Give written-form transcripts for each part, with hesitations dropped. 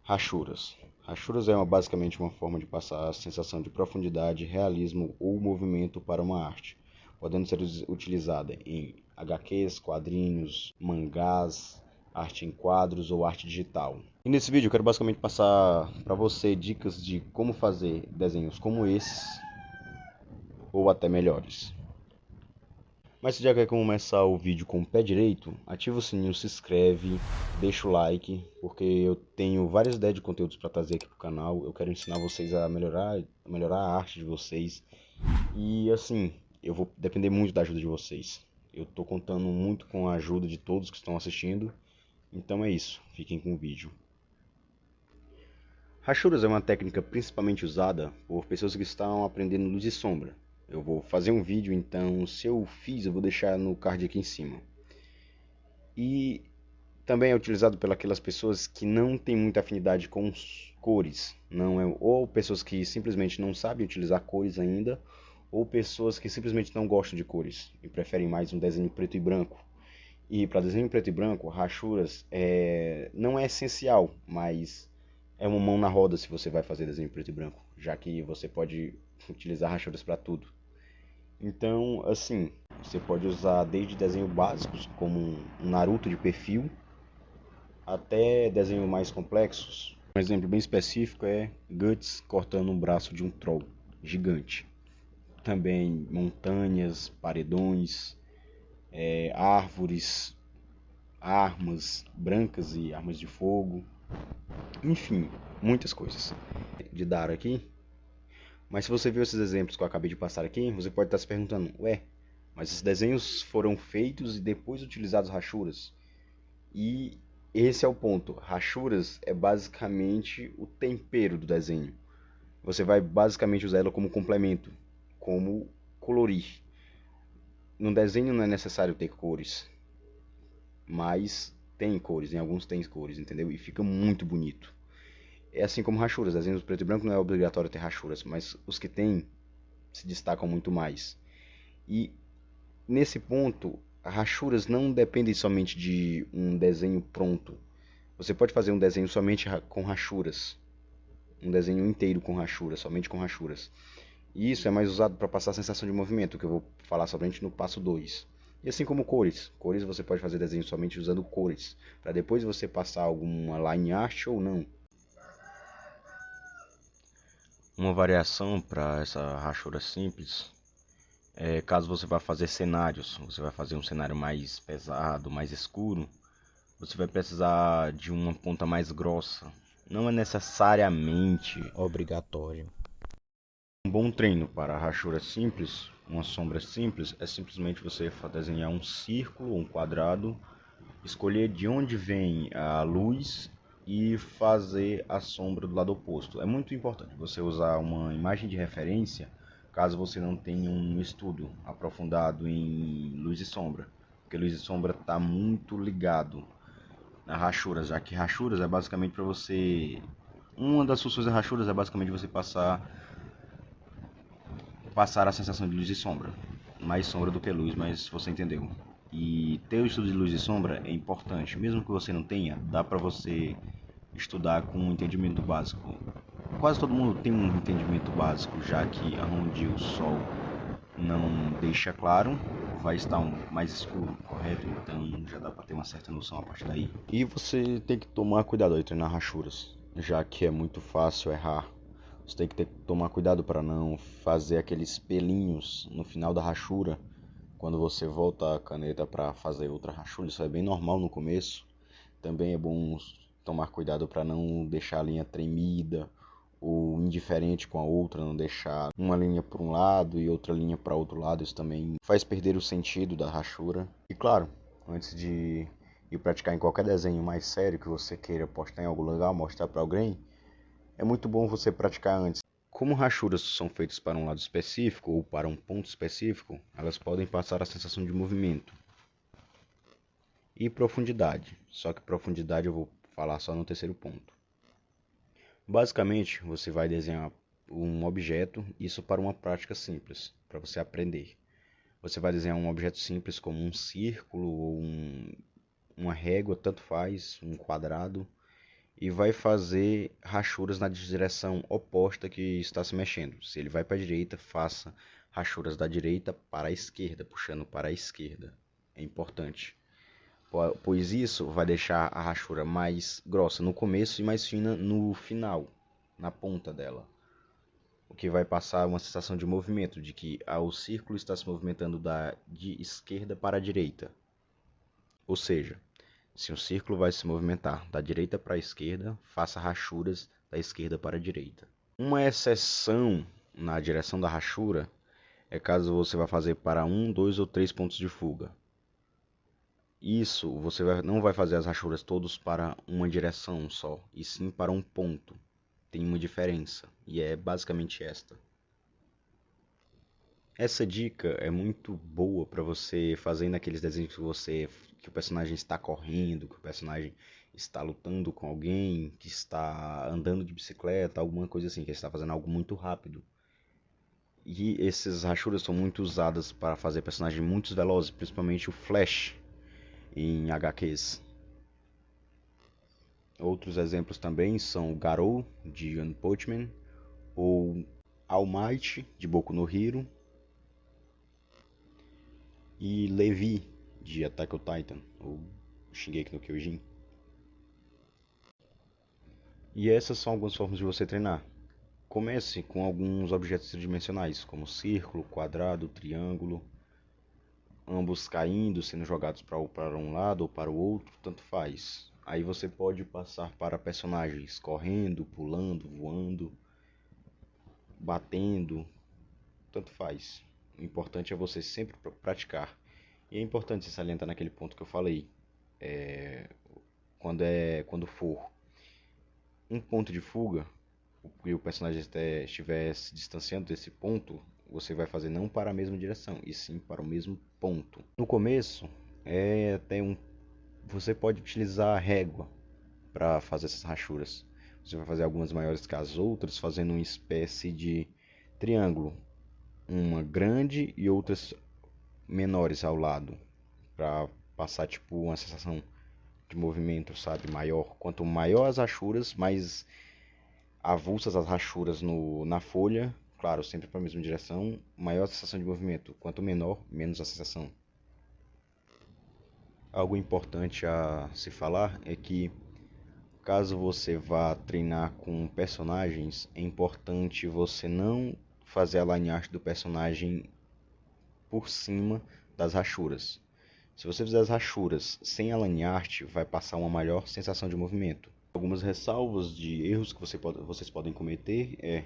Rachuras. Rachuras basicamente uma forma de passar a sensação de profundidade, realismo ou movimento para uma arte, podendo ser utilizada em HQs, quadrinhos, mangás, arte em quadros ou arte digital. E nesse vídeo eu quero basicamente passar para você dicas de como fazer desenhos como esses ou até melhores. Mas se já quer começar o vídeo com o pé direito, ativa o sininho, se inscreve, deixa o like, porque eu tenho várias ideias de conteúdos para trazer aqui pro canal. Eu quero ensinar vocês a melhorar a arte de vocês. E assim, eu vou depender muito da ajuda de vocês. Eu tô contando muito com a ajuda de todos que estão assistindo. Então é isso, fiquem com o vídeo. Rachuras é uma técnica principalmente usada por pessoas que estão aprendendo luz e sombra. Eu vou fazer um vídeo, então se eu fiz, eu vou deixar no card aqui em cima. E também é utilizado pelas pessoas que não têm muita afinidade com cores, não é, ou pessoas que simplesmente não sabem utilizar cores ainda, ou pessoas que simplesmente não gostam de cores e preferem mais um desenho preto e branco. E para desenho preto e branco, rachuras não é essencial, mas é uma mão na roda se você vai fazer desenho preto e branco, já que você pode utilizar rachuras para tudo. Então, assim, você pode usar desde desenhos básicos, como um Naruto de perfil, até desenhos mais complexos. Um exemplo bem específico é Guts cortando um braço de um troll gigante. Também montanhas, paredões, árvores, armas brancas e armas de fogo. Enfim, muitas coisas de dar aqui. Mas se você viu esses exemplos que eu acabei de passar aqui, você pode estar se perguntando, ué, mas esses desenhos foram feitos e depois utilizados rachuras? E esse é o ponto. Rachuras é basicamente o tempero do desenho. Você vai basicamente usar ela como complemento, como colorir. No desenho não é necessário ter cores, mas tem cores, em alguns tem cores, entendeu? E fica muito bonito. É assim como rachuras, desenhos preto e branco não é obrigatório ter rachuras, mas os que tem se destacam muito mais. E nesse ponto, rachuras não dependem somente de um desenho pronto. Você pode fazer um desenho somente com rachuras, um desenho inteiro com rachuras, somente com rachuras. E isso é mais usado para passar a sensação de movimento, que eu vou falar somente no passo 2. E assim como cores. Cores você pode fazer desenho somente usando cores, para depois você passar alguma line art ou não. Uma variação para essa rachura simples é caso você vá fazer cenários, você vai fazer um cenário mais pesado, mais escuro, você vai precisar de uma ponta mais grossa. Não é necessariamente obrigatório. Um bom treino para rachura simples, uma sombra simples, é simplesmente você desenhar um círculo, um quadrado, escolher de onde vem a luz e fazer a sombra do lado oposto. É muito importante você usar uma imagem de referência caso você não tenha um estudo aprofundado em luz e sombra, porque luz e sombra está muito ligado na rachuras, já que rachuras é basicamente para você. Uma das funções da rachuras é basicamente você passar a sensação de luz e sombra. Mais sombra do que luz, mas você entendeu. E ter o estudo de luz e sombra é importante. Mesmo que você não tenha, dá para você estudar com um entendimento básico. Quase todo mundo tem um entendimento básico, já que onde o sol não deixa claro, vai estar mais escuro, correto? Então já dá para ter uma certa noção a partir daí. E você tem que tomar cuidado ao treinar rachuras, já que é muito fácil errar. Você tem que tomar cuidado para não fazer aqueles pelinhos no final da rachura quando você volta a caneta para fazer outra rachura. Isso é bem normal no começo. Também é bom tomar cuidado para não deixar a linha tremida ou indiferente com a outra, não deixar uma linha para um lado e outra linha para outro lado. Isso também faz perder o sentido da rachura. E claro, antes de ir praticar em qualquer desenho mais sério que você queira postar em algum lugar, mostrar para alguém, é muito bom você praticar antes. Como rachuras são feitas para um lado específico ou para um ponto específico, elas podem passar a sensação de movimento e profundidade. Só que profundidade eu vou falar só no terceiro ponto. Basicamente, você vai desenhar um objeto, isso para uma prática simples, para você aprender. Você vai desenhar um objeto simples como um círculo ou uma régua, tanto faz, um quadrado. e vai fazer rachuras na direção oposta que está se mexendo. Se ele vai para a direita, faça rachuras da direita para a esquerda, puxando para a esquerda. É importante, pois isso vai deixar a rachura mais grossa no começo e mais fina no final, na ponta dela. O que vai passar uma sensação de movimento, de que o círculo está se movimentando de esquerda para a direita. Ou seja, se um círculo vai se movimentar da direita para a esquerda, faça rachuras da esquerda para a direita. Uma exceção na direção da rachura é caso você vá fazer para 1, 2 ou 3 pontos de fuga. Isso, você não vai fazer as rachuras todos para uma direção só, e sim para um ponto. Tem uma diferença, e é basicamente esta. Essa dica é muito boa para você fazer naqueles desenhos que o personagem está correndo, que o personagem está lutando com alguém, que está andando de bicicleta, alguma coisa assim, que ele está fazendo algo muito rápido. E essas rachuras são muito usadas para fazer personagens muito velozes, principalmente o Flash em HQs. Outros exemplos também são o Garou de One Punch Man, ou All Might de Boku no Hero, e Levi de Attack on Titan, ou Shingeki no Kyojin. E essas são algumas formas de você treinar. Comece com alguns objetos tridimensionais, como círculo, quadrado, triângulo, ambos caindo, sendo jogados para um lado ou para o outro, tanto faz. Aí você pode passar para personagens correndo, pulando, voando, batendo, tanto faz. O importante é você sempre praticar. E é importante se salientar naquele ponto que eu falei. Quando for um ponto de fuga e o personagem estiver se distanciando desse ponto, você vai fazer não para a mesma direção, e sim para o mesmo ponto. No começo, você pode utilizar a régua para fazer essas rachuras. Você vai fazer algumas maiores que as outras, fazendo uma espécie de triângulo, uma grande e outras menores ao lado, para passar tipo uma sensação de movimento, sabe, maior. Quanto maior as rachuras, mais avulsas as rachuras na folha, claro, sempre para a mesma direção, maior a sensação de movimento. Quanto menor, menos a sensação. Algo importante a se falar é que caso você vá treinar com personagens, é importante você não fazer a line art do personagem por cima das rachuras. Se você fizer as rachuras sem a line art, vai passar uma maior sensação de movimento. Algumas ressalvas de erros que vocês podem cometer é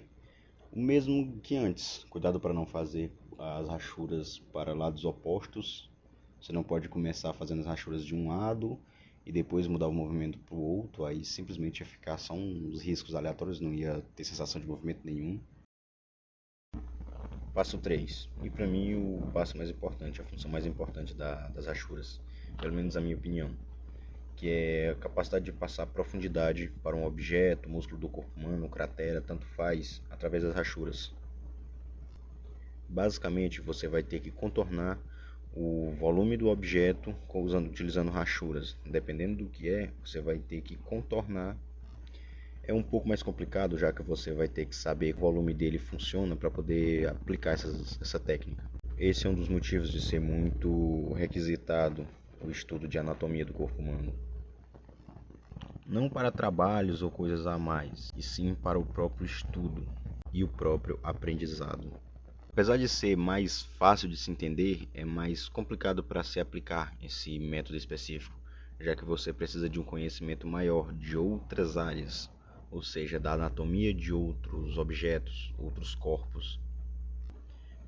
o mesmo que antes. Cuidado para não fazer as rachuras para lados opostos. Você não pode começar fazendo as rachuras de um lado e depois mudar o movimento para o outro. Aí simplesmente ia ficar só uns riscos aleatórios, não ia ter sensação de movimento nenhum. Passo 3. E para mim o passo mais importante, a função mais importante das rachuras. Pelo menos a minha opinião. Que é a capacidade de passar profundidade para um objeto, músculo do corpo humano, cratera, tanto faz, através das rachuras. Basicamente, você vai ter que contornar o volume do objeto utilizando rachuras. Dependendo do que você vai ter que contornar. É um pouco mais complicado, já que você vai ter que saber que o volume dele funciona para poder aplicar essa técnica. Esse é um dos motivos de ser muito requisitado o estudo de anatomia do corpo humano. Não para trabalhos ou coisas a mais, e sim para o próprio estudo e o próprio aprendizado. Apesar de ser mais fácil de se entender, é mais complicado para se aplicar esse método específico, já que você precisa de um conhecimento maior de outras áreas, ou seja, da anatomia de outros objetos, outros corpos.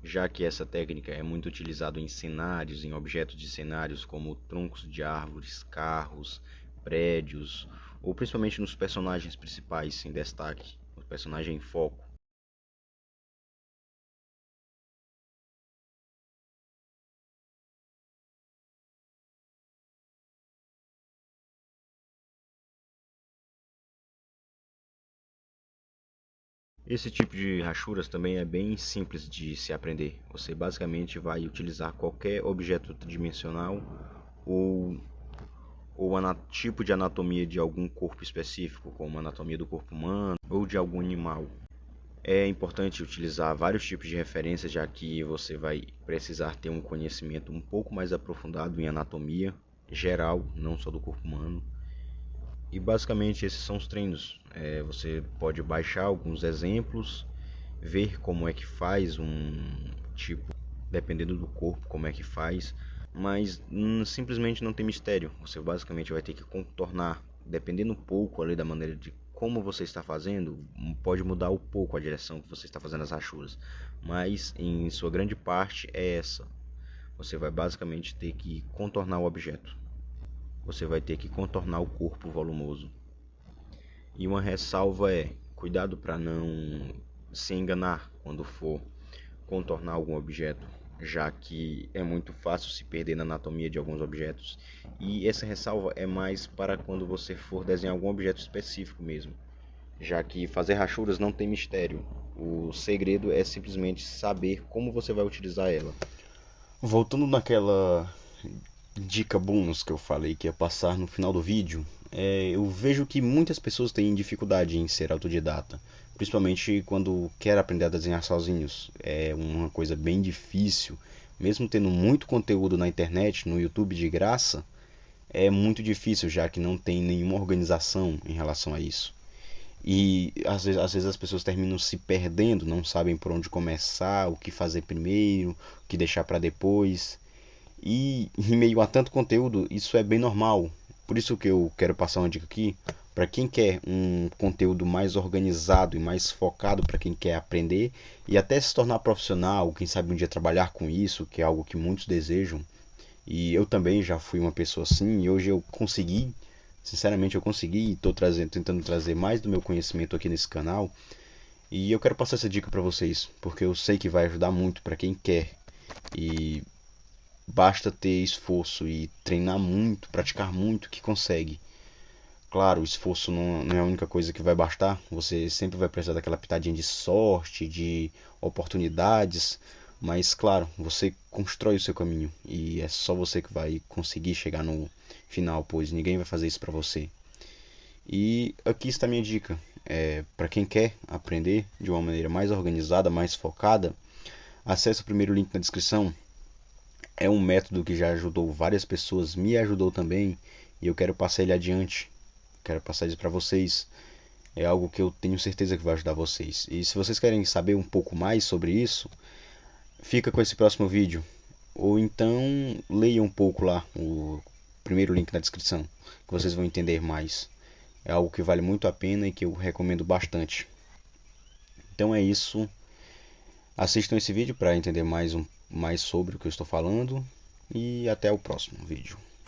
Já que essa técnica é muito utilizada em cenários, em objetos de cenários como troncos de árvores, carros, prédios, ou principalmente nos personagens principais em destaque, o personagem em foco. Esse tipo de rachuras também é bem simples de se aprender. Você basicamente vai utilizar qualquer objeto tridimensional ou ou tipo de anatomia de algum corpo específico, como a anatomia do corpo humano ou de algum animal. É importante utilizar vários tipos de referência, já que você vai precisar ter um conhecimento um pouco mais aprofundado em anatomia geral, não só do corpo humano. E basicamente esses são os treinos. Você pode baixar alguns exemplos, ver como é que faz tipo, dependendo do corpo, como é que faz, mas simplesmente não tem mistério. Você basicamente vai ter que contornar, dependendo um pouco ali da maneira de como você está fazendo, pode mudar um pouco a direção que você está fazendo as rachuras, mas em sua grande parte é essa. Você vai basicamente ter que contornar o objeto. Você vai ter que contornar o corpo volumoso. E uma ressalva é: cuidado para não se enganar quando for contornar algum objeto, já que é muito fácil se perder na anatomia de alguns objetos. E essa ressalva é mais para quando você for desenhar algum objeto específico mesmo, já que fazer rachuras não tem mistério. O segredo é simplesmente saber como você vai utilizar ela. Voltando naquela dica bônus que eu falei que ia passar no final do vídeo, eu vejo que muitas pessoas têm dificuldade em ser autodidata, principalmente quando quer aprender a desenhar sozinhos. É uma coisa bem difícil, mesmo tendo muito conteúdo na internet, no YouTube de graça, é muito difícil, já que não tem nenhuma organização em relação a isso. E às vezes as pessoas terminam se perdendo, não sabem por onde começar, o que fazer primeiro, o que deixar para depois. E em meio a tanto conteúdo, isso é bem normal. Por isso que eu quero passar uma dica aqui para quem quer um conteúdo mais organizado e mais focado para quem quer aprender e até se tornar profissional, quem sabe um dia trabalhar com isso, que é algo que muitos desejam. E eu também já fui uma pessoa assim e hoje eu consegui, sinceramente eu consegui e estou tentando trazer mais do meu conhecimento aqui nesse canal. E eu quero passar essa dica para vocês, porque eu sei que vai ajudar muito para quem quer. E basta ter esforço e treinar muito, praticar muito que consegue. Claro, o esforço não é a única coisa que vai bastar. Você sempre vai precisar daquela pitadinha de sorte, de oportunidades. Mas claro, você constrói o seu caminho e é só você que vai conseguir chegar no final, pois ninguém vai fazer isso para você. E aqui está a minha dica. Para quem quer aprender de uma maneira mais organizada, mais focada, acesse o primeiro link na descrição. É um método que já ajudou várias pessoas, me ajudou também, e eu quero passar ele adiante. Quero passar isso para vocês. É algo que eu tenho certeza que vai ajudar vocês. E se vocês querem saber um pouco mais sobre isso, fica com esse próximo vídeo. Ou então leia um pouco lá o primeiro link na descrição, que vocês vão entender mais. É algo que vale muito a pena e que eu recomendo bastante. Então é isso. Assistam esse vídeo para entender mais sobre o que eu estou falando. E até o próximo vídeo.